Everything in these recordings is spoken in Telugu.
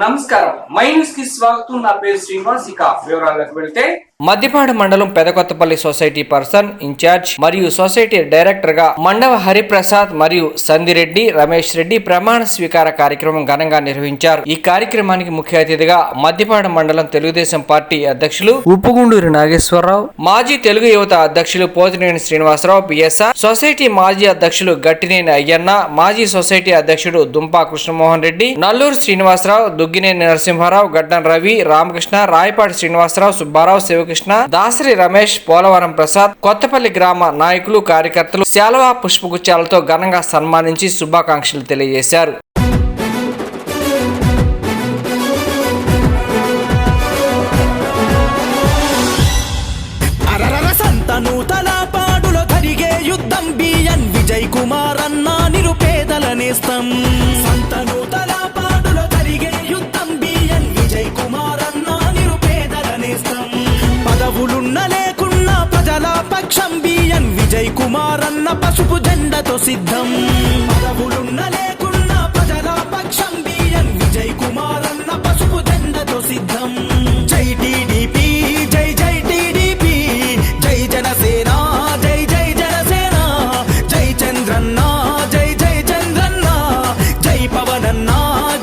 నమస్కారం, మై న్యూస్ కి స్వాగతం. నా పేరు శ్రీనివాస్. ఇక వివరాలకు వెళ్తే మద్దిపాడు మండలం పెదకొత్తపల్లి సొసైటీ పర్సన్ ఇన్ఛార్జ్ మరియు సొసైటీ డైరెక్టర్ గా మండవ హరిప్రసాద్ మరియు సందిరెడ్డి రమేష్ రెడ్డి ప్రమాణ స్వీకార కార్యక్రమం ఘనంగా నిర్వహించారు. ఈ కార్యక్రమానికి ముఖ్య అతిథిగా మద్దిపాడు మండలం తెలుగుదేశం పార్టీ అధ్యక్షులు ఉప్పుగుండూరి నాగేశ్వరరావు, మాజీ తెలుగు యువత అధ్యక్షులు పోతినేని శ్రీనివాసరావు పిఎస్ఆర్, సొసైటీ మాజీ అధ్యక్షులు గట్టినేని అయ్యన్న, మాజీ సొసైటీ అధ్యక్షుడు దుంపా కృష్ణమోహన్ రెడ్డి, నల్లూరు శ్రీనివాసరావు, దుగ్గినేని నరసింహారావు, గడ్డం రవి, రామకృష్ణ, రాయపాటి శ్రీనివాసరావు, సుబ్బారావు, శివకృష్ణ, దాసరి రమేష్, పోలవరం ప్రసాద్, కొత్తపల్లి గ్రామ నాయకులు కార్యకర్తలు శాలువా పుష్పగుచ్చాలతో ఘనంగా సన్మానించి శుభాకాంక్షలు తెలియజేశారు. విజయ్ కుమార్ అన్న నిరుపేదల నేస్తం. సంతనూతల పాడులో జరిగే యుద్ధం బిఎన్ విజయ్ కుమార్ అన్న నిరుపేదల నేస్తం. పదవులున్న లేకున్నా ప్రజల పక్షం బిఎన్ విజయ్ కుమార్ అన్న పసుపు జెండతో సిద్ధం. పదవులున్న లేకున్నా ప్రజల పక్షం బిఎన్ విజయ్ కుమార్ అన్న పసుపు జెండతో సిద్ధం. జై టీడీపీ, జై జై టీడీపీ, జై జనసేన, జై జై జనసేన, జై చంద్రన్న, జై జై చంద్రన్న, జై పవనన్న,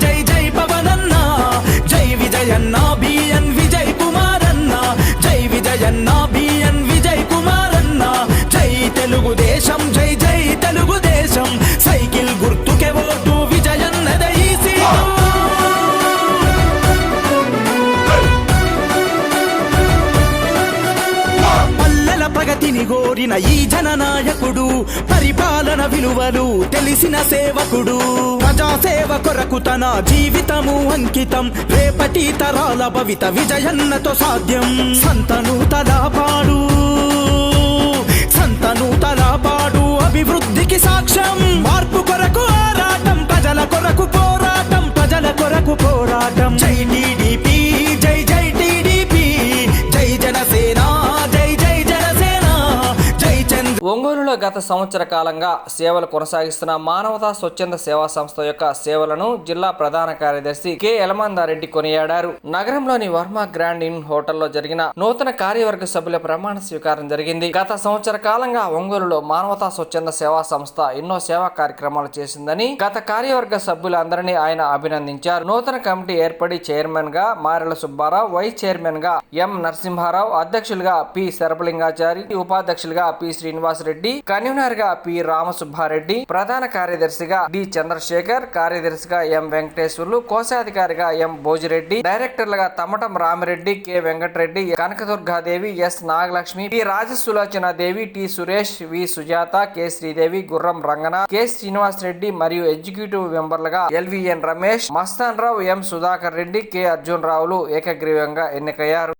జై జై పవనన్న, జై విజయన్న బిఎన్ విజయ్ కుమారన్న, జై విజయన్న బిఎన్ విజయ్ కుమారన్న, జై తెలుగుదేశం, జై జై తెలుగుదేశం, సైకిల్ గుర్తుకే ఓటు విజయన్నదే ఈ సీటు. ప్రగతిని గోరిన ఈ జననాయకుడు, పరిపాలన విలువలు తెలిసిన సేవకుడు, ప్రజాసేవ కొరకు తన జీవితము అంకితం, రేపటి తరాల భవిత విజయన్నతో సాధ్యం. సంతనూతల పాడు అభివృద్ధికి సాక్ష్యం, మార్పు కొరకు ఆరాటం, ప్రజల కొరకు పోరాటం, ప్రజల కొరకు పోరాటం. జై టీడీపీ, జై జై టీడీపీ, జై జనసేన, జై జై ఒంగోలులో గత సంవత్సర కాలంగా సేవలు కొనసాగిస్తున్న మానవతా స్వచ్ఛంద సేవా సంస్థ యొక్క సేవలను జిల్లా ప్రధాన కార్యదర్శి కె యలమందారెడ్డి కొనియాడారు. నగరంలోని వర్మ గ్రాండ్ ఇన్ హోటల్లో జరిగిన నూతన కార్యవర్గ సభ్యుల ప్రమాణ స్వీకారం జరిగింది. గత సంవత్సర కాలంగా ఒంగోలులో మానవతా స్వచ్ఛంద సేవా సంస్థ ఎన్నో సేవా కార్యక్రమాలు చేసిందని గత కార్యవర్గ సభ్యులందరినీ ఆయన అభినందించారు. నూతన కమిటీ ఏర్పడి చైర్మన్ గా మారెల సుబ్బారావు, వైస్ చైర్మన్ గా ఎం నరసింహారావు, అధ్యక్షులుగా పి శరభలింగాచారి, ఉపాధ్యక్షులుగా పి శ్రీనివాస్ రెడ్డి, కన్వీనర్ గా పి రామసుబ్బారెడ్డి, ప్రధాన కార్యదర్శిగా డి చంద్రశేఖర్, కార్యదర్శిగా ఎం వెంకటేశ్వర్లు, కోశాధికారిగా ఎం భోజిరెడ్డి, డైరెక్టర్లుగా Tamatam Ramireddy, K Venkatareddy, Kanakadurgadevi, S Nagalakshmi, P Rajasulochanadevi, T Suresh, V Sujatha, K Sridevi, Gurram Rangana, K Srinivas Reddy మరియు ఎగ్జిక్యూటివ్ మెంబర్లుగా LVN Ramesh, Mastan Rao, M Sudhakar Reddy, K Arjun రావులు ఏకగ్రీవంగా ఎన్నికయ్యారు.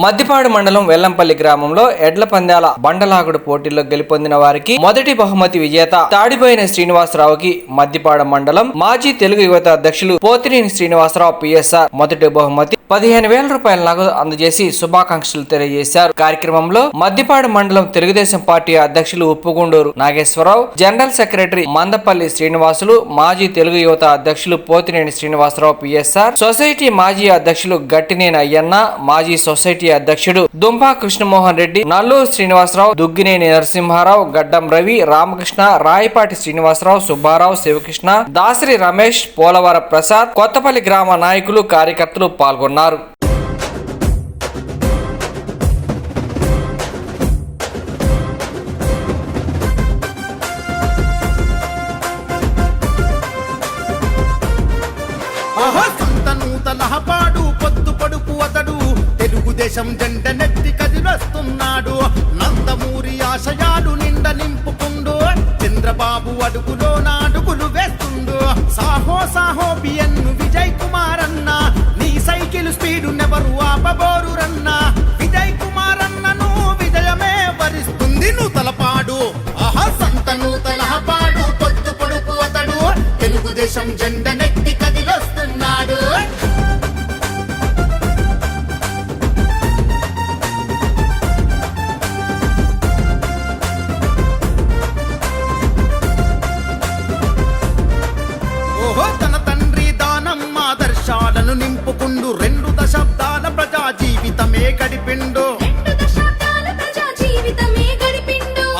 మద్దిపాడు మండలం వెల్లంపల్లి గ్రామంలో ఎడ్ల పందాల బండలాగుడు పోటీల్లో గెలుపొందిన వారికి మొదటి బహుమతి విజేత తాడిపోయిన శ్రీనివాసరావుకి మద్దిపాడు మండలం మాజీ తెలుగు యువత అధ్యక్షులు పోతినేని శ్రీనివాసరావు పిఎస్ఆర్ మొదటి బహుమతి 15,000 రూపాయల నగదు అందజేసి శుభాకాంక్షలు తెలియజేశారు. కార్యక్రమంలో మద్దిపాడు మండలం తెలుగుదేశం పార్టీ అధ్యక్షులు ఉప్పుగుండూరు నాగేశ్వరరావు, జనరల్ సెక్రటరీ మందపల్లి శ్రీనివాసులు, మాజీ తెలుగు యువత అధ్యక్షులు పోతినేని శ్రీనివాసరావు పిఎస్ఆర్, సొసైటీ మాజీ అధ్యక్షులు గట్టినేని అయ్యన్న, మాజీ సొసైటీ పార్టీ అధ్యక్షుడు దుంపా కృష్ణమోహన్ రెడ్డి, నల్లూరు శ్రీనివాసరావు, దుగ్గినేని నరసింహారావు, గడ్డం రవి, రామకృష్ణ, రాయపాటి శ్రీనివాసరావు, సుబ్బారావు, శివకృష్ణ, దాసరి రమేష్, పోలవరం ప్రసాద్, కొత్తపల్లి గ్రామ నాయకులు, కార్యకర్తలు పాల్గొన్నారు. సంతనూతలహపాడు పొద్దు పడుపు అతడు తెలుగుదేశం జెండ నెత్తి కదిలొస్తున్నాడు. నందమూరి ఆశయాలు నిండ నింపుకుండు, చంద్రబాబు అడుగులో నాడుగులు వేస్తుండు. సాహో సాహో బిఎన్ విజయ్ కుమార్ అన్న, నీ సైకిల్ స్పీడు నెవరు ఆపబోరు రన్న. విజయ్ కుమార్ అన్నను విజయమే వరిస్తుంది నూతలపాడు. ఆహా సంతనూతలహపాడు పొద్దు పడుపు అతడు తెలుగుదేశం జెండ నెత్తి కదిలొస్తున్నాడు. తన తండ్రి దానం ఆదర్శాలను నింపుకుండు, 2 దశాబ్దాల ప్రజా జీవితమే గడిపిండు.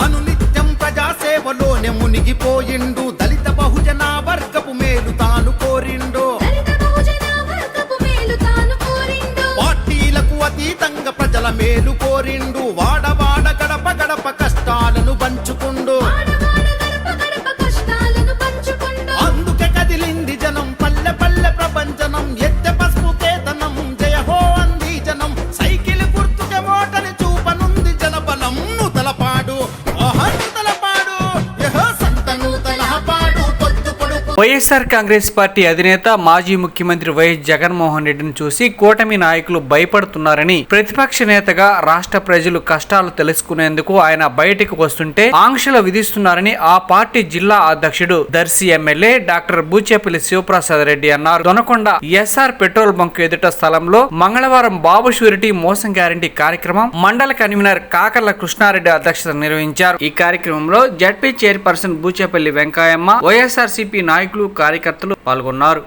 అనునిత్యం ప్రజా సేవలోనే మునిగిపోయిండు. దళిత బహుజన వర్గపు మేలు తాను కోరిండు. పార్టీలకు అతీతంగా ప్రజల మేలు కోరిండు. వాడవాడ గడప గడప కష్టాలను పంచుకుండు. అందుకే కదిలింది జనం, పల్లె పల్లె ప్రపంచనం. ఎత్తె పసుపు కేతనం, జయ హో అంది జనం. సైకిల్ గుర్తుకే ఓటని చూపనుంది జనబలం. నూతలపాడు నూతలపాడు సంతనూతలపాడు పొద్దు పొడుపు. వైఎస్ఆర్ కాంగ్రెస్ పార్టీ అధినేత మాజీ ముఖ్యమంత్రి వైఎస్ జగన్మోహన్ రెడ్డిని చూసి కూటమి నాయకులు భయపడుతున్నారని, ప్రతిపక్ష నేతగా రాష్ట్ర ప్రజలు కష్టాలు తెలుసుకునేందుకు ఆయన బయటకు వస్తుంటే ఆంక్షలు విధిస్తున్నారని ఆ పార్టీ జిల్లా అధ్యక్షుడు దర్శి ఎమ్మెల్యే డాక్టర్ బూచేపల్లి శివప్రసాద్ రెడ్డి అన్నారు. దొనకొండ ఎస్ఆర్ పెట్రోల్ బంక్ ఎదుట స్థలంలో మంగళవారం బాబు షూరిటీ మోసం గ్యారంటీ కార్యక్రమం మండల కన్వీనర్ కాకర్ల కృష్ణారెడ్డి అధ్యక్షత నిర్వహించారు. ఈ కార్యక్రమంలో జడ్పీ చైర్పర్సన్ బూచేపల్లి వెంకాయమ్మ, వైఎస్ఆర్సీపీ నాయకులు, కార్యకర్తలు పాల్గొన్నారు.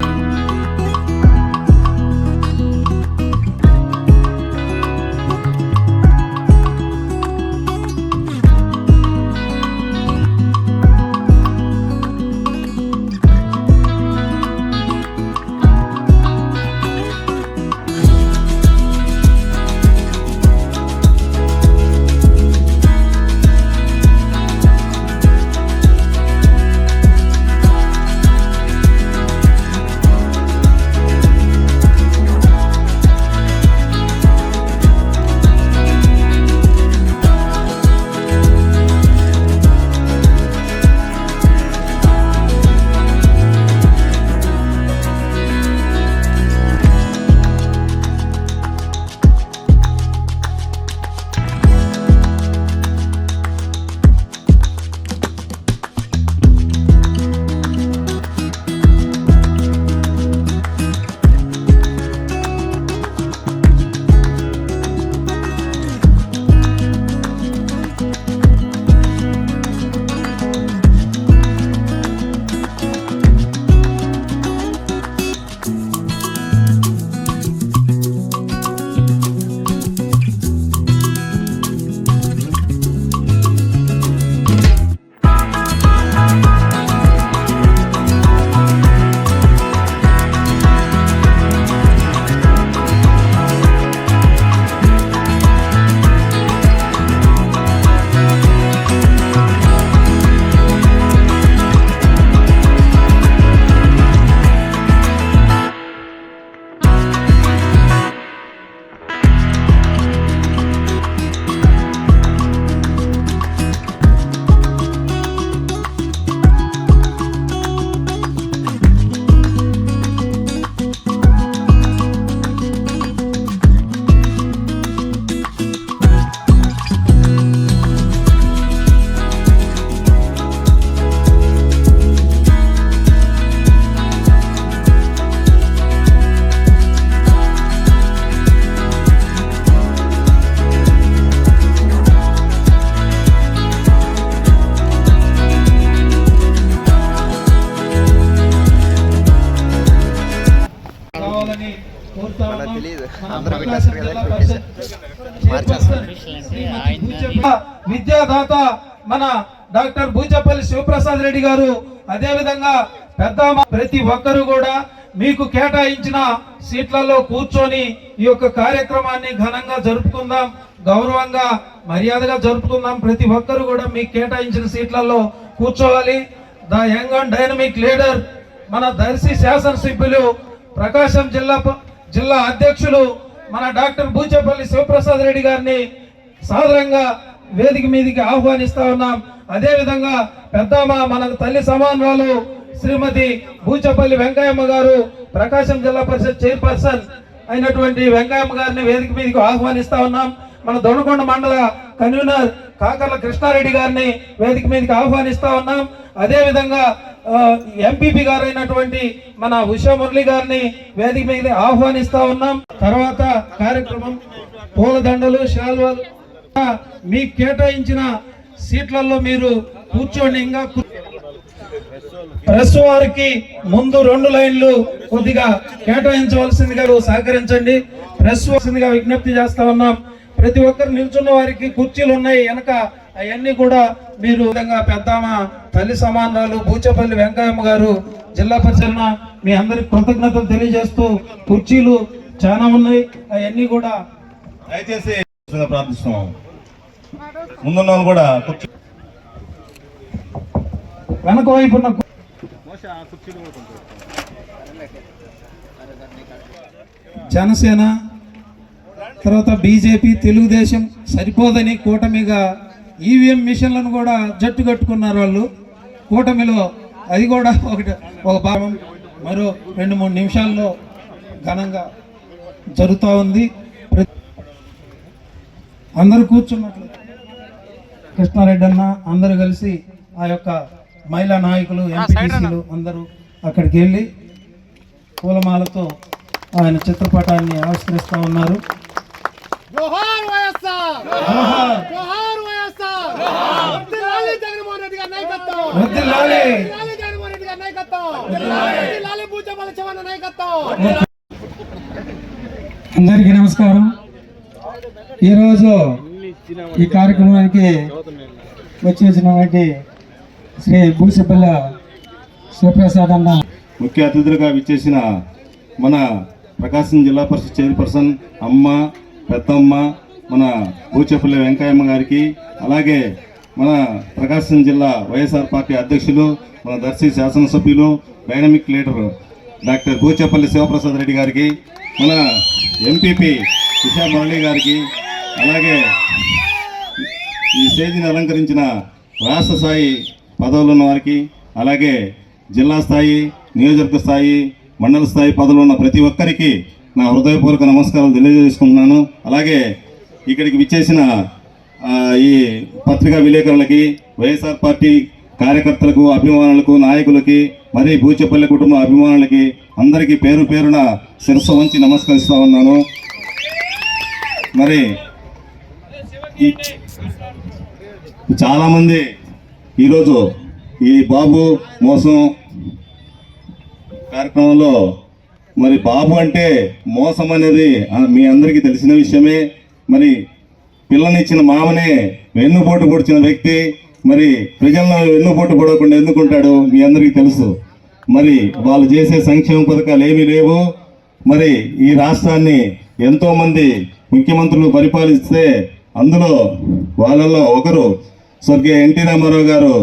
కోరుతా ఉన్నాం. మన ప్రకాశం జిల్లా పరిషత్ చైర్పర్సన్ శ్రీమతి విద్యాదాత మన డాక్టర్ బూచపల్లి శివప్రసాద్ రెడ్డి గారు, అదేవిధంగా ప్రతి ఒక్కరు కూడా మీకు కేటాయించిన సీట్లలో కూర్చొని ఈ యొక్క కార్యక్రమాన్ని ఘనంగా జరుపుకుందాం, గౌరవంగా మర్యాదగా జరుపుకుందాం. ప్రతి ఒక్కరు కూడా మీకు కేటాయించిన సీట్లలో కూర్చోవాలి. The young and dynamic leader మన దర్శి శాసనసభ్యులు ప్రకాశం జిల్లా అధ్యక్షులు మన డాక్టర్ బూచపల్లి శివప్రసాద్ రెడ్డి గారిని సాదరంగా వేదిక మీదకి ఆహ్వానిస్తా ఉన్నాం. అదే విధంగా పెద్దమ్మ మన తల్లి సమానురాలు శ్రీమతి బూచపల్లి వెంకయ్యమ్మ గారు, ప్రకాశం జిల్లా పరిషత్ చైర్పర్సన్ అయినటువంటి వెంకయ్యమ్మ గారిని వేదిక మీదకి ఆహ్వానిస్తా ఉన్నాం. మన దొనకొండ మండల కన్వీనర్ కాకర్ల కృష్ణారెడ్డి గారిని వేదిక మీదకి ఆహ్వానిస్తా ఉన్నాం. అదే విధంగా ఎంపీపీ గారు అయినటువంటి మన ఉషా మురళి గారిని వేదిక మీద ఆహ్వానిస్తా ఉన్నాం. తర్వాత కార్యక్రమం పూలదండలు, శాల్వాలు మీకు కేటాయించిన సీట్లలో మీరు కూర్చోండి. ఇంకా ప్రెస్ వారికి ముందు 2 లైన్లు కొద్దిగా కేటాయించవలసిందిగా సహకరించండి. ప్రెస్ వారిగా విజ్ఞప్తి చేస్తా ఉన్నాం. ప్రతి ఒక్కరు నిల్చున్న వారికి కుర్చీలు ఉన్నాయి వెనక, అవన్నీ కూడా మీరు పెద్దమ్మ తల్లి సమానురాలు బూచపల్లి వెంకయ్యమ్మ గారు జిల్లా పరిషత్ మీ అందరికి కృతజ్ఞతలు తెలియజేస్తూ కుర్చీలు చాలా ఉన్నాయి, అవన్నీ కూడా దయచేసి ప్రార్థిస్తున్నాం. ముందున్న వాళ్ళు కూడా వెనక వైపున్న జనసేన, తర్వాత బీజేపీ, తెలుగుదేశం సరిపోదని కూటమిగా ఈవీఎం మిషన్లను కూడా జట్టు కట్టుకున్నారు వాళ్ళు కూటమిలో. అది కూడా ఒక భాగం మరో 2-3 నిమిషాల్లో ఘనంగా జరుగుతూ ఉంది. అందరూ కూర్చున్నట్లు కృష్ణారెడ్డి అన్న అందరూ కలిసి ఆ యొక్క మహిళా నాయకులు, ఎంపీటీసీలు అందరూ అక్కడికి వెళ్ళి పూలమాలతో ఆయన చిత్రపటాన్ని ఆవిష్కరిస్తూ ఉన్నారు. జోహార్ వైఎస్ఆర్, జోహార్ వైఎస్ఆర్, వర్ధిల్లాలి జగన్మోహన్ రెడ్డి గారి నాయకత్వం, వర్ధిల్లాలి జగన్మోహన్ రెడ్డి గారి నాయకత్వం, వర్ధిల్లాలి బూచపల్లి శివన్న నాయకత్వం. అందరికీ నమస్కారం. ఈరోజు ఈ కార్యక్రమానికి వచ్చేసినటువంటి శ్రీ బూచపల్లి శివప్రసాద్ అన్న ముఖ్య అతిథులుగా విచ్చేసిన మన ప్రకాశం జిల్లా పరిషత్ చైర్పర్సన్ అమ్మ, పెద్దమ్మ, మన బూచపల్లి వెంకయ్యమ్మ గారికి, అలాగే మన ప్రకాశం జిల్లా వైఎస్ఆర్ పార్టీ అధ్యక్షులు, మన దర్శి శాసనసభ్యులు, dynamic leader doctor Boochepalli Sivaprasad Reddy గారికి, మన ఎంపీపీ ఉషా మురళి గారికి, అలాగే ఈ స్టేజ్ని అలంకరించిన రాష్ట్ర స్థాయి పదవులు ఉన్న వారికి, అలాగే జిల్లా స్థాయి, నియోజకవర్గ స్థాయి, మండల స్థాయి పదవులు ఉన్న ప్రతి ఒక్కరికి నా హృదయపూర్వక నమస్కారాలు తెలియజేసుకుంటున్నాను. అలాగే ఇక్కడికి విచ్చేసిన ఈ పత్రికా విలేకరులకి, వైఎస్ఆర్ పార్టీ కార్యకర్తలకు, అభిమానులకు, నాయకులకి, మరి బూచపల్లి కుటుంబ అభిమానులకి అందరికీ పేరు పేరున శిరస్సు వంచి నమస్కరిస్తూ ఉన్నాను. మరి చాలామంది ఈరోజు ఈ బాబు మోసం కార్యక్రమంలో, మరి బాబు అంటే మోసం అనేది మీ అందరికీ తెలిసిన విషయమే. మరి పిల్లనిచ్చిన మామనే వెన్నుపోటు పొడిచిన వ్యక్తి మరి ప్రజలను వెన్నుపోటు పొడవకుండా ఎందుకుంటాడు మీ అందరికీ తెలుసు. మరి వాళ్ళు చేసే సంక్షేమ పథకాలు ఏమీ లేవు. మరి ఈ రాష్ట్రాన్ని ఎంతోమంది ముఖ్యమంత్రులు పరిపాలిస్తే అందులో వాళ్ళల్లో ఒకరు స్వర్గీయ ఎన్టీ రామారావు గారు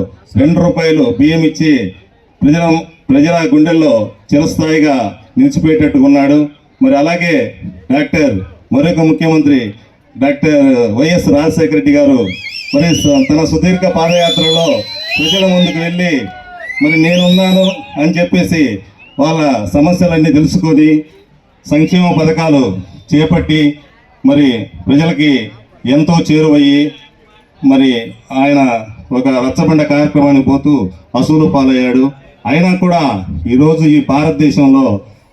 2 రూపాయలు బియ్యం ఇచ్చి ప్రజల గుండెల్లో చిరస్థాయిగా నిలిచిపోయేటట్టుకున్నాడు. మరి అలాగే మరొక ముఖ్యమంత్రి డాక్టర్ వైఎస్ రాజశేఖర రెడ్డి గారు మరి తన సుదీర్ఘ పాదయాత్రలో ప్రజల ముందుకు వెళ్ళి మరి నేనున్నాను అని చెప్పేసి వాళ్ళ సమస్యలన్నీ తెలుసుకొని సంక్షేమ పథకాలు చేపట్టి మరి ప్రజలకి ఎంతో చేరువయ్యి మరి ఆయన ఒక రచ్చబండ కార్యక్రమానికి పోతూ అసూలు పాలయ్యాడు. అయినా కూడా ఈరోజు ఈ భారతదేశంలో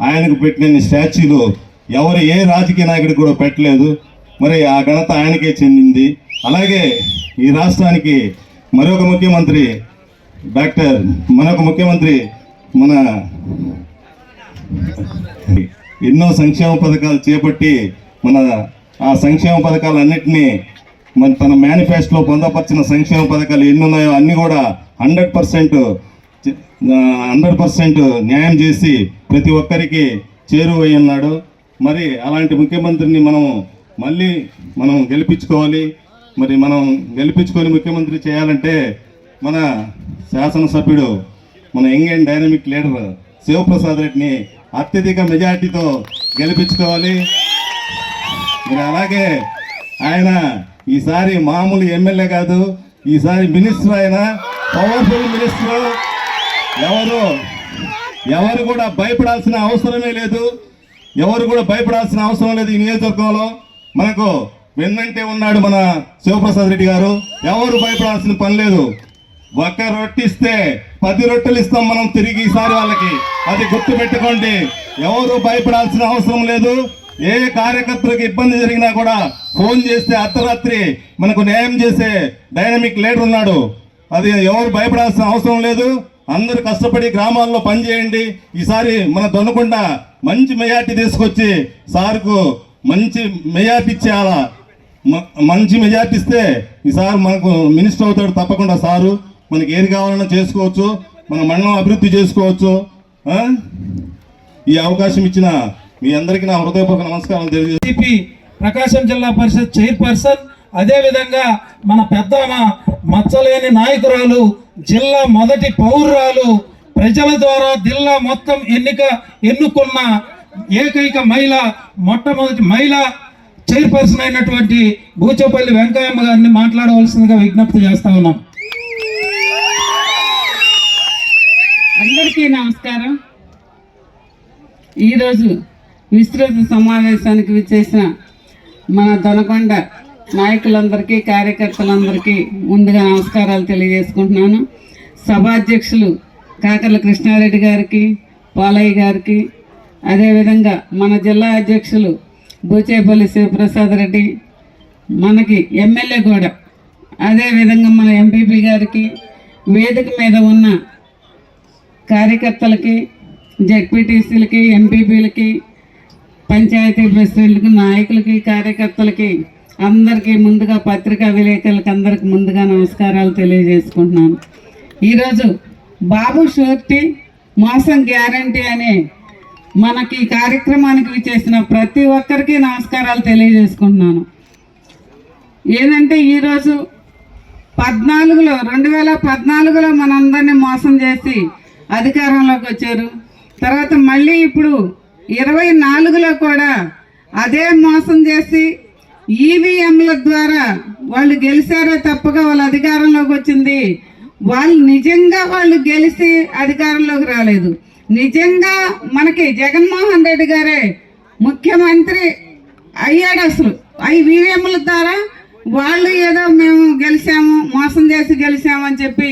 ఆయనకు పెట్టిన స్టాచ్యూలు ఏ రాజకీయ నాయకుడికి కూడా పెట్టలేదు. మరి ఆ ఘనత ఆయనకే చెందింది. అలాగే ఈ రాష్ట్రానికి మరొక ముఖ్యమంత్రి మన ఎన్నో సంక్షేమ పథకాలు చేపట్టి మన ఆ సంక్షేమ పథకాలన్నింటినీ మన తన మేనిఫెస్టోలో పొందపరిచిన సంక్షేమ పథకాలు ఎన్ని ఉన్నాయో అన్నీ కూడా 100% న్యాయం చేసి ప్రతి ఒక్కరికి చేరువై ఉన్నాడు. మరి అలాంటి ముఖ్యమంత్రిని మనం గెలిపించుకోవాలి. మరి మనం గెలిపించుకొని ముఖ్యమంత్రి చేయాలంటే మన శాసనసభ్యుడు, మన young and dynamic leader Sivaprasad రెడ్డిని అత్యధిక మెజార్టీతో గెలిపించుకోవాలి. మరి అలాగే ఆయన ఈసారి మామూలు ఎమ్మెల్యే కాదు, ఈసారి మినిస్టర్, ఆయన పవర్ఫుల్ మినిస్టర్. ఎవరు కూడా భయపడాల్సిన అవసరమే లేదు. ఈ నియోజకవర్గంలో మనకు వెన్నంటే ఉన్నాడు మన శివప్రసాద్ రెడ్డి గారు. ఎవరు భయపడాల్సిన పని లేదు. ఒక్క రొట్టిస్తే 10 రొట్టెలు ఇస్తాం మనం తిరిగి ఈసారి వాళ్ళకి. అది గుర్తు పెట్టుకోండి. ఎవరు భయపడాల్సిన అవసరం లేదు. ఏ కార్యకర్తలకు ఇబ్బంది జరిగినా కూడా ఫోన్ చేస్తే అర్ధరాత్రి మనకు న్యాయం చేసే డైనమిక్ లీడర్ ఉన్నాడు. అది ఎవరు భయపడాల్సిన అవసరం లేదు. అందరూ కష్టపడి గ్రామాల్లో పనిచేయండి. ఈసారి మన దొనకొండ మంచి మెజార్టీ తీసుకొచ్చి సార్కు మంచి మెజార్టీ ఇచ్చేయాలా. మంచి మెజార్టీ ఇస్తే ఈసారి మనకు మినిస్టర్ అవుతాడు తప్పకుండా. సారు మనకి ఏది కావాలన్నా చేసుకోవచ్చు, మన మండలం అభివృద్ధి చేసుకోవచ్చు. ఈ అవకాశం ఇచ్చిన మీ అందరికీ నా హృదయపూర్వక నమస్కారం తెలియజేసి ప్రకాశం జిల్లా పరిషత్ చైర్పర్సన్, అదేవిధంగా మన పెద్దమ్మ మచ్చలేని నాయకురాలు, జిల్లా మొదటి పౌరురాలు, ప్రజల ద్వారా జిల్లా మొత్తం ఎన్నుకున్న ఏకైక మొట్టమొదటి మహిళ చైర్పర్సన్ అయినటువంటి బూచపల్లి వెంకయ్యమ్మ గారిని మాట్లాడవలసిందిగా విజ్ఞప్తి చేస్తా ఉన్నాం. అందరికీ నమస్కారం. ఈరోజు విస్తృత సమావేశానికి విచ్చేసిన మన దొనకొండ నాయకులందరికీ, కార్యకర్తలందరికీ ముందుగా నమస్కారాలు తెలియజేసుకుంటున్నాను. సభాధ్యక్షులు కాకర్ల కృష్ణారెడ్డి గారికి, పాలయ్య గారికి, అదేవిధంగా మన జిల్లా అధ్యక్షులు బూచేపల్లి శివప్రసాద్ రెడ్డి, మనకి ఎమ్మెల్యే కూడా, అదేవిధంగా మన ఎంపీపీ గారికి, వేదిక మీద ఉన్న కార్యకర్తలకి, జెడ్పీటీసీలకి, ఎంపీపీలకి, పంచాయతీ ప్రెసిడెంట్లకి, నాయకులకి, కార్యకర్తలకి అందరికీ ముందుగా, పత్రికా విలేకరులకి అందరికి ముందుగా నమస్కారాలు తెలియజేసుకుంటున్నాను. ఈరోజు బాబు షూరిటీ మోసం గ్యారంటీ అనే మనకి కార్యక్రమానికి విచ్చేసిన ప్రతి ఒక్కరికి నమస్కారాలు తెలియజేసుకుంటున్నాను. ఏంటంటే ఈరోజు 2014లో మనందరినీ మోసం చేసి అధికారంలోకి వచ్చారు. తర్వాత మళ్ళీ ఇప్పుడు 24లో కూడా అదే మోసం చేసి ఈవీఎంల ద్వారా వాళ్ళు గెలిచారే తప్పగా వాళ్ళ అధికారంలోకి వచ్చింది. నిజంగా వాళ్ళు గెలిచి అధికారంలోకి రాలేదు. నిజంగా మనకి జగన్మోహన్ రెడ్డి గారే ముఖ్యమంత్రి అయ్యాడు. అసలు ఈవీఎంల ద్వారా వాళ్ళు ఏదో మేము గెలిచాము, మోసం చేసి గెలిచామని చెప్పి,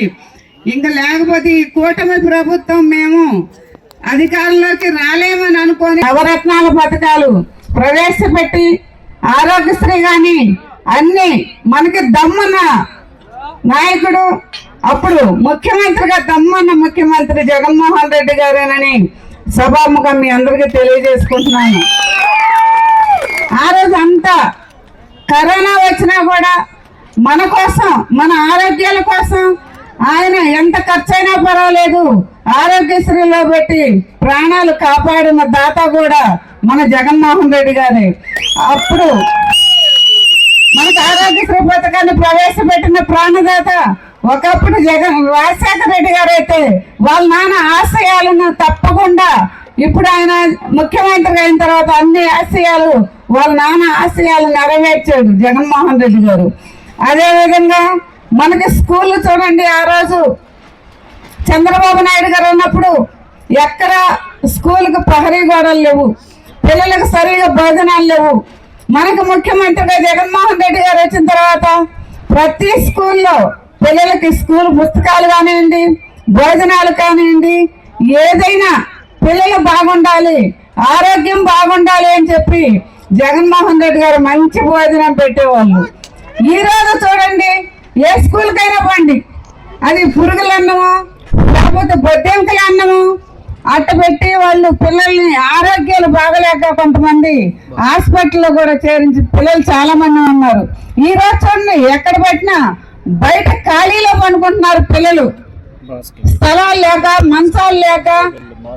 ఇంకా లేకపోతే ఈ కూటమి ప్రభుత్వం మేము అధికారంలోకి రాలేమని అనుకొని నవరత్నాల పథకాలు ప్రవేశపెట్టి, ఆరోగ్యశ్రీ కానీ అన్ని మనకి దమ్మన్న నాయకుడు, అప్పుడు ముఖ్యమంత్రిగా దమ్మన్న ముఖ్యమంత్రి జగన్మోహన్ రెడ్డి గారేనని సభాముఖం మీ అందరికీ తెలియజేసుకుంటున్నాను. ఆ రోజు అంతా కరోనా వచ్చినా కూడా మన కోసం, మన ఆరోగ్యాల కోసం ఆయన ఎంత ఖర్చైనా పర్వాలేదు ఆరోగ్యశ్రీలో పెట్టి ప్రాణాలు కాపాడిన దాత కూడా మన జగన్మోహన్ రెడ్డి గారే. అప్పుడు మనకు ఆరోగ్యశ్రీ పథకాన్ని ప్రవేశపెట్టిన ప్రాణదాత ఒకప్పుడు రాజశేఖర రెడ్డి గారు అయితే వాళ్ళ నాన్న ఆశయాలను తప్పకుండా ఇప్పుడు ఆయన ముఖ్యమంత్రి అయిన తర్వాత అన్ని ఆశయాలు, వాళ్ళ నాన్న ఆశయాలు నెరవేర్చాడు జగన్మోహన్ రెడ్డి గారు. అదేవిధంగా మనకి స్కూళ్ళు చూడండి, ఆ రోజు చంద్రబాబు నాయుడు గారు ఉన్నప్పుడు ఎక్కడ స్కూల్కి ప్రహరీ గోడలు లేవు, పిల్లలకు సరిగా భోజనాలు లేవు. మనకు ముఖ్యమంత్రిగా జగన్మోహన్ రెడ్డి గారు వచ్చిన తర్వాత ప్రతి స్కూల్లో పిల్లలకి స్కూల్ పుస్తకాలు కానివ్వండి, భోజనాలు కానివ్వండి, ఏదైనా పిల్లలు బాగుండాలి, ఆరోగ్యం బాగుండాలి అని చెప్పి జగన్మోహన్ రెడ్డి గారు మంచి భోజనం పెట్టేవాళ్ళు. ఈ రోజు చూడండి, ఏ స్కూల్కైనా పండి, అది పురుగుల అన్నము, లేకపోతే బొద్దెంకల అన్నము, అట్టబెట్టి వాళ్ళు పిల్లల్ని ఆరోగ్యాలు బాగలేక కొంతమంది హాస్పిటల్లో కూడా చేరించి పిల్లలు చాలా మంది ఉన్నారు. ఈ రోజు చూడండి, ఎక్కడ పెట్టినా బయట ఖాళీలో పండుకుంటున్నారు పిల్లలు. స్థలాలు లేక, మంచాలు లేక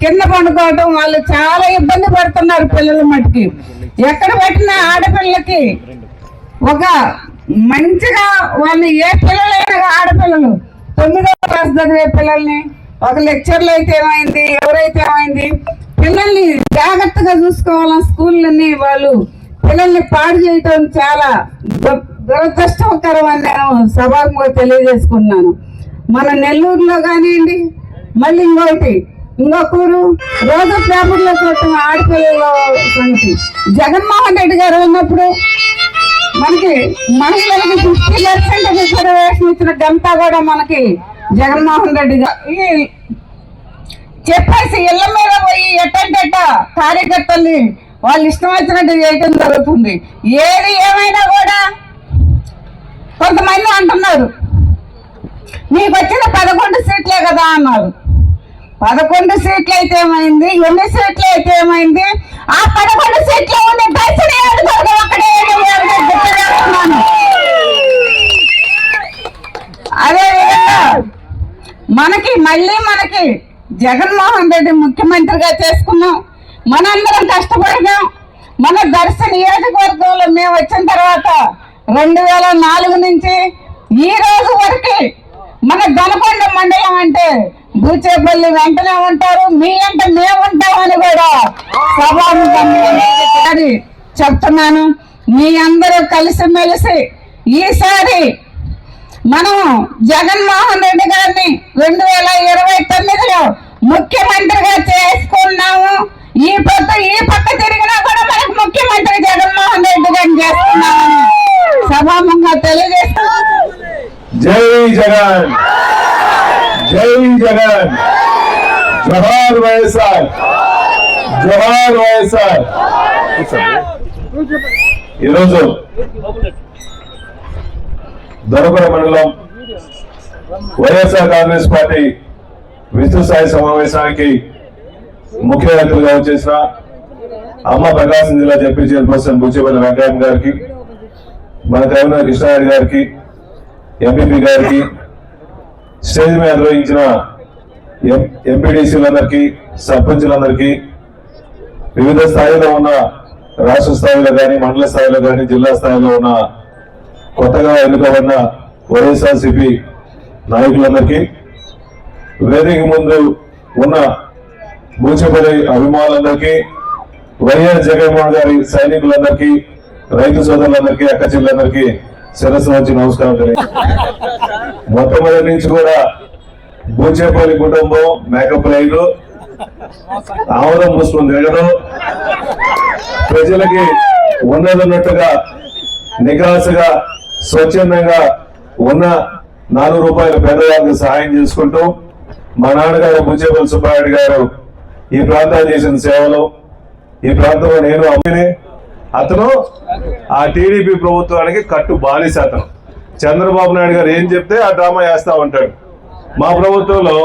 కింద పండుకోవడం, వాళ్ళు చాలా ఇబ్బంది పడుతున్నారు పిల్లల మట్టుకి. ఎక్కడ పెట్టినా ఆడపిల్లకి ఒక మంచిగా వాళ్ళు, ఏ పిల్లలైనా ఆడపిల్లలు 9వ క్లాస్ చదివే పిల్లల్ని, ఒక లెక్చర్లు అయితే ఏమైంది, ఎవరైతే ఏమైంది, పిల్లల్ని జాగ్రత్తగా చూసుకోవాలని స్కూళ్ళని వాళ్ళు పిల్లల్ని పాడు చేయటం చాలా దురదృష్టకరం అని నేను సభాముగా తెలియజేసుకున్నాను. మన నెల్లూరులో కానివ్వండి, మళ్ళీ ఇంకొకరు రోజు పేపర్లో చూడటం ఆడపిల్లల సంగతి. జగన్మోహన్ రెడ్డి గారు ఉన్నప్పుడు మనకి మహిళలకి 50% రిజర్వేషన్ ఇచ్చిన ఘనత కూడా మనకి జగన్మోహన్ రెడ్డి గారు చెప్పేసి ఇళ్ల మీద పోయి ఎట్టంటెట్ట కార్యకర్తల్ని వాళ్ళు ఇష్టం వచ్చినట్టు చేయటం జరుగుతుంది. ఏది ఏమైనా కూడా కొంతమంది అంటున్నారు, మీకు వచ్చిన 11 సీట్లే కదా అన్నారు. 11 సీట్లు అయితే ఏమైంది, ఎన్ని సీట్లు అయితే ఏమైంది, ఆ 11 సీట్లు ఉండే దర్శనం అక్కడే అదేవిధంగా మనకి జగన్మోహన్ రెడ్డి ముఖ్యమంత్రిగా చేసుకున్నాం. మనందరం కష్టపడినాం. మన దర్శ నియోజకవర్గంలో మేము వచ్చిన తర్వాత 2004 నుంచి ఈ రోజు వరకు మన దొనకొండ మండలం అంటే బూచేపల్లి వెంటనే ఉంటారు, మీ అంటే మేము ఉంటామని కూడా సభాముఖంగా చెప్తున్నాను. మీ అందరూ కలిసిమెలిసి ఈసారి మనం జగన్మోహన్ రెడ్డి గారిని 2029లో ముఖ్యమంత్రిగా చేసుకున్నాము. ఈ పక్క తిరిగినా కూడా మనకు ముఖ్యమంత్రి జగన్మోహన్ రెడ్డి గారిని చేసుకున్నామని సభాముఖంగా తెలియజేస్తున్నాను. జై జగన్, జై జగన్, జోహార్ వైఎస్ఆర్, జోహార్ వైఎస్ఆర్. ఈరోజు దొరకొండ మండలం వైఎస్ఆర్ కాంగ్రెస్ పార్టీ విస్తృత స్థాయి సమావేశానికి ముఖ్య అతిథులుగా వచ్చేసిన అమ్మ ప్రకాశం జిల్లా జడ్పీ చైర్పర్సన్ బూచేపల్లి వెంకయ్య గారికి, మన కరీంనగర్ కృష్ణారెడ్డి గారికి, ఎంపీపీ గారికి, స్టేజ్ మీద నిర్వహించిన ఎంపీడీసీలందరికీ, సర్పంచులందరికీ, వివిధ స్థాయిలో ఉన్న రాష్ట్ర స్థాయిలో కానీ, మండల స్థాయిలో కానీ, జిల్లా స్థాయిలో ఉన్న కొత్తగా ఎన్నుకోబడిన వైఎస్ఆర్సీపీ నాయకులందరికీ, వేదిక ముందు ఉన్న బూచేపల్లి అభిమానులందరికీ, వైఎస్ జగన్మోహన్ గారి సైనికులందరికీ, రైతు సోదరులందరికీ, అక్క చెల్లెలందరికీ శిరస్సు వచ్చి నమస్కారం తెలియదు. మొట్టమొదటి నుంచి కూడా బూచేపల్లి కుటుంబం మేకప్ లైన్లు ఆమోదం పుష్పం తిరగడం, ప్రజలకి ఉన్నదన్నట్టుగా నికాసుగా స్వచ్ఛందంగా ఉన్న 4 రూపాయల పేదవాళ్ళకి సహాయం చేసుకుంటూ, మా నాన్నగారు బూచేపల్లి సుబ్బారెడ్డి గారు ఈ ప్రాంతాన్ని చేసిన సేవలు, ఈ ప్రాంతంలో నేను అమ్మిని, అతను ఆ టీడీపీ ప్రభుత్వానికి కట్టు బానిస. అతను చంద్రబాబు నాయుడు గారు ఏం చెప్తే ఆ డ్రామా వేస్తా ఉంటాడు. మా ప్రభుత్వంలో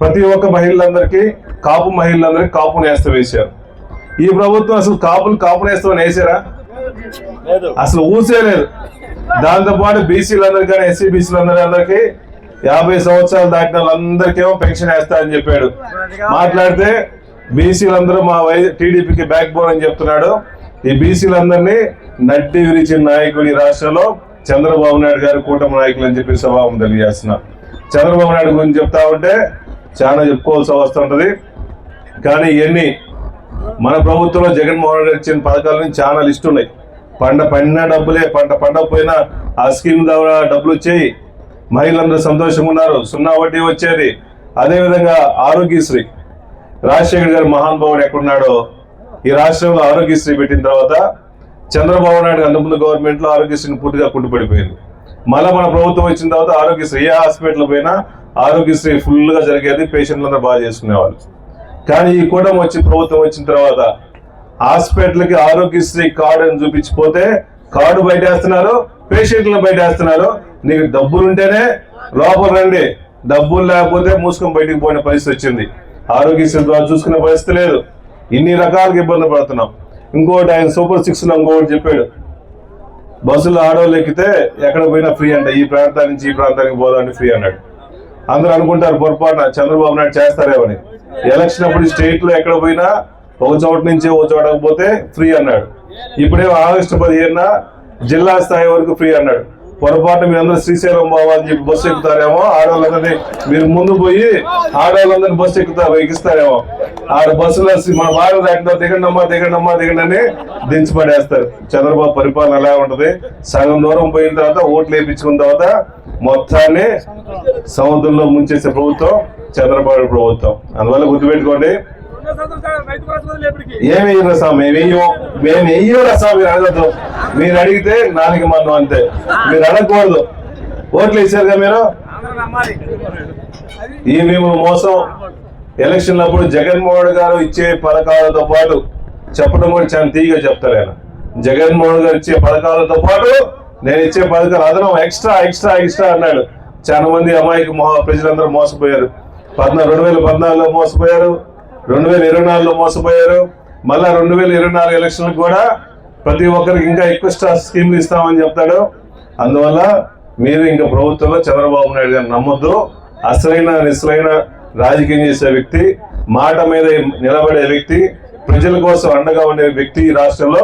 ప్రతి ఒక్క మహిళలందరికీ, కాపు మహిళలందరికీ కాపు నేస్తం వేశారు. ఈ ప్రభుత్వం అసలు కాపు నేస్తం వేసారా? అసలు ఊసేలేదు. దాంతోపాటు బీసీలందరికీ కానీ, ఎస్సీ బీసీలందరికీ 50 సంవత్సరాలు దాటిన వాళ్ళందరికేమో పెన్షన్ వేస్తా అని చెప్పాడు. మాట్లాడితే బీసీలందరూ మా టీడీపీకి బ్యాక్ బోన్ అని చెప్తున్నాడు. ఈ బీసీలందరినీ నడ్డి విరిచిన నాయకుడు ఈ రాష్ట్రంలో చంద్రబాబు నాయుడు గారు, కూటమి నాయకులు అని చెప్పి సభావం తెలియజేస్తున్నా. చంద్రబాబు నాయుడు గురించి చెప్తా ఉంటే చాలా చెప్పుకోవాల్సి వస్తుంటది. కానీ ఇవన్నీ మన ప్రభుత్వంలో జగన్మోహన్ రెడ్డి ఇచ్చిన పథకాల నుంచి చాలా లిస్టు ఉన్నాయి. పండిన డబ్బులే, పండకపోయినా ఆ స్కీమ్ ద్వారా డబ్బులు వచ్చాయి, మహిళలందరూ సంతోషంగా ఉన్నారు, 0 వడ్డీ వచ్చేది. అదేవిధంగా ఆరోగ్యశ్రీ, రాజశేఖర్ గారు మహానుభావుడు ఎక్కడున్నాడో, ఈ రాష్ట్రంలో ఆరోగ్యశ్రీ పెట్టిన తర్వాత చంద్రబాబు నాయుడు అంతకుముందు గవర్నమెంట్ లో ఆరోగ్యశ్రీని పూర్తిగా కుంటుపడిపోయింది. మళ్ళీ మన ప్రభుత్వం వచ్చిన తర్వాత ఆరోగ్యశ్రీ, ఏ హాస్పిటల్ పోయినా ఆరోగ్యశ్రీ ఫుల్ గా జరిగేది, పేషెంట్లందరూ బాగా చేసుకునేవాళ్ళు. కానీ ఈ కూటమి వచ్చి ప్రభుత్వం వచ్చిన తర్వాత హాస్పిటల్కి ఆరోగ్యశ్రీ కార్డు అని చూపించిపోతే కార్డు బయటేస్తున్నారు, పేషెంట్లను బయటేస్తున్నారు. నీకు డబ్బులుంటేనే లోపల రండి, డబ్బులు లేకపోతే మూసుకొని బయటికి పోయిన పరిస్థితి వచ్చింది. ఆరోగ్యశ్రీ ద్వారా చూసుకునే పరిస్థితి లేదు. ఇన్ని రకాలుగా ఇబ్బంది పడుతున్నాం. ఇంకోటి ఆయన సూపర్ 6లో ఇంకోటి చెప్పాడు, బస్సులో ఆడవాళ్ళు ఎక్కితే ఎక్కడ పోయినా ఫ్రీ అంట, ఈ ప్రాంతానికి నుంచి ఈ ప్రాంతానికి పోదామని ఫ్రీ అన్నాడు. అందరూ అనుకుంటారు పొరపాటున చంద్రబాబు నాయుడు చేస్తారేమని. ఎలక్షన్ అప్పుడు స్టేట్ లో ఎక్కడ పోయినా ఒక చోట నుంచి ఒక చోటకు పోతే ఫ్రీ అన్నాడు. ఇప్పుడేమో ఆగస్టు 15న జిల్లా స్థాయి వరకు ఫ్రీ అన్నాడు. పొరపాటు మీరు అందరూ శ్రీశైలం పోవాలని చెప్పి బస్సు ఎక్కుతారేమో, ఆడవాళ్ళందరినీ మీరు ముందు పోయి ఆడవాళ్ళందరినీ బస్సు ఎక్కిస్తారేమో. ఆడ బస్సులో మన వారు దాంట్లో దిగండమ్మా దిగండమ్మా దిగండి దించి పడేస్తారు. చంద్రబాబు పరిపాలన ఎలా ఉంటది, సగం దూరం పోయిన తర్వాత ఓట్లు వేయించుకున్న తర్వాత మొత్తాన్ని సముద్రంలో ముంచేసే ప్రభుత్వం చంద్రబాబు ప్రభుత్వం. అందువల్ల గుర్తుపెట్టుకోండి, ఏమి రసా మేము వెయ్యో రసా మీరు అడగద్దు. మీరు అడిగితే నాలుగు మందం అంతే, మీరు అడగకూడదు. ఓట్లు వేసారుగా మీరు. ఈ మేము మోసం ఎలక్షన్లప్పుడు జగన్మోహన్ గారు ఇచ్చే పథకాలతో పాటు చెప్పడం కూడా చాలా తీగా చెప్తారు ఆయన. జగన్మోహన్ గారు ఇచ్చే పథకాలతో పాటు నేను ఇచ్చే పథకాలు అదనం ఎక్స్ట్రా ఎక్స్ట్రా ఎక్స్ట్రా అన్నాడు. చాలా మంది అమాయక ప్రజలందరూ మోసపోయారు. 2014లో మోసపోయారు, 2024లో మోసపోయారు. మళ్ళా 2024 ఎలక్షన్లకు కూడా ప్రతి ఒక్కరికి ఇంకా ఎక్కువ స్కీమ్లు ఇస్తామని చెప్తాడు. అందువల్ల మీరు ఇంకా ప్రభుత్వంలో చంద్రబాబు నాయుడు గారిని నమ్మొద్దు. అసలైన నిస్సలైన రాజకీయం చేసే వ్యక్తి, మాట మీద నిలబడే వ్యక్తి, ప్రజల కోసం అండగా ఉండే వ్యక్తి ఈ రాష్ట్రంలో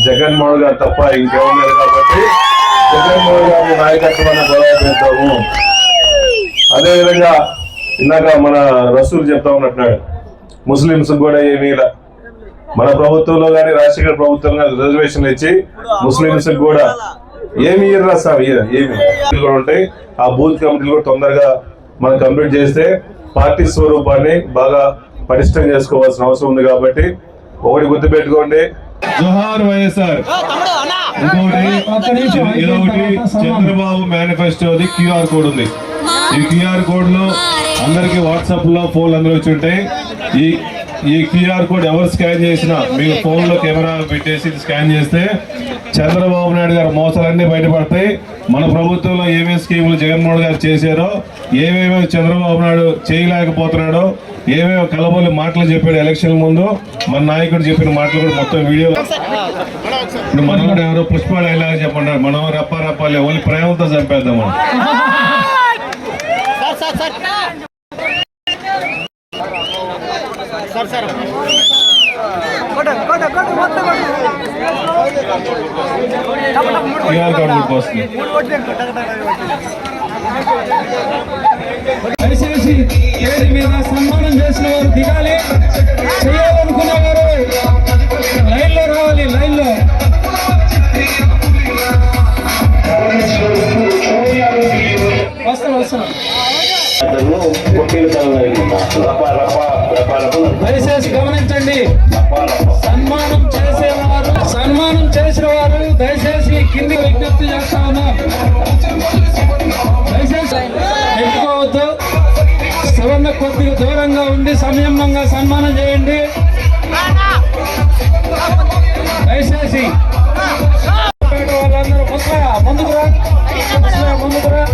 జగన్మోహన్ గారు తప్ప ఇంకెవరు. కాబట్టి జగన్మోహన్ గారి నాయకత్వాన్ని గౌరవిస్తాము. అదేవిధంగా ఇందాక మన రసూల్ చెప్తా ఉన్నట్టున్నాడు, ముస్లింస్ కూడా ఏమీ మన ప్రభుత్వంలో కానీ రాజశేఖర ప్రభుత్వం కానీ రిజర్వేషన్లు ఇచ్చి ముస్లింస్ కూడా ఏమి ఏమి కూడా ఉంటాయి. ఆ బూత్ కమిటీలు కూడా తొందరగా మనం కంప్లీట్ చేస్తే పార్టీ స్వరూపాన్ని బాగా పటిష్టం చేసుకోవాల్సిన అవసరం ఉంది. కాబట్టి ఒకటి గుర్తుపెట్టుకోండి, జోహార్ వైఎస్ఆర్. ఇదొకటి చంద్రబాబు మేనిఫెస్టోది QR కోడ్ ఉంది. ఈ QR కోడ్ లో అందరికి వాట్సాప్ లో ఫోన్లు అందరూ వచ్చి ఉంటాయి. ఈ QR కోడ్ ఎవరు స్కాన్ చేసినా మీరు ఫోన్ లో కెమెరా పెట్టేసి స్కాన్ చేస్తే చంద్రబాబు నాయుడు గారు మోసాలన్నీ బయటపడతాయి. మన ప్రభుత్వంలో ఏమేమి స్కీములు జగన్మోహన్ గారు చేశారో, ఏమేమి చంద్రబాబు నాయుడు చేయలేకపోతున్నాడో, ఏమేమి కలబోలు మాటలు చెప్పాడు ఎలక్షన్ ముందు, మన నాయకుడు చెప్పిన మాటలు కూడా మొత్తం వీడియో. మనం కూడా ఎవరో పుష్ప డైలాగ్ చెప్పంటారు, మనం రప్ప రప్పాలి ఓన్లీ ప్రేమతో చంపేద్దాం మనం. దయచేసి ఏది మీద సన్మానం చేసిన వారు దిగాలి, చేయాలనుకున్న వారు లైన్లో రావాలి. లైన్లో వస్తాను. దయచేసి గమనించండి, సన్మానం చేసిన వారు దయచేసి కింది విజ్ఞప్తి చేస్తా ఉన్నారు. దయచేసి ఎక్కువద్దు, సవరణ కొద్దిగా దూరంగా ఉండి సంయమనంగా సన్మానం చేయండి. దయచేసి వాళ్ళందరూ ముందుకురా.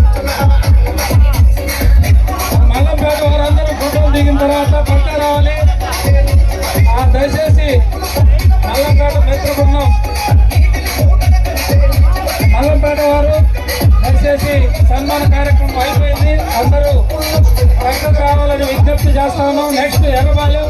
మల్లంపేట వారందరూ ఫోటోలు దిగిన తర్వాత పక్క రావాలి. దయచేసి మల్లంపేట మిత్ర బృందం, మల్లంపేట వారు దయచేసి సన్మాన కార్యక్రమం అయిపోయింది. అందరూ పక్కకు రావాలని విజ్ఞప్తి చేస్తాను. నెక్స్ట్ ఎర్రబాలెం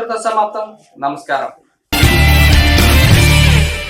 ఇంతటితో సమాప్తం. నమస్కారం.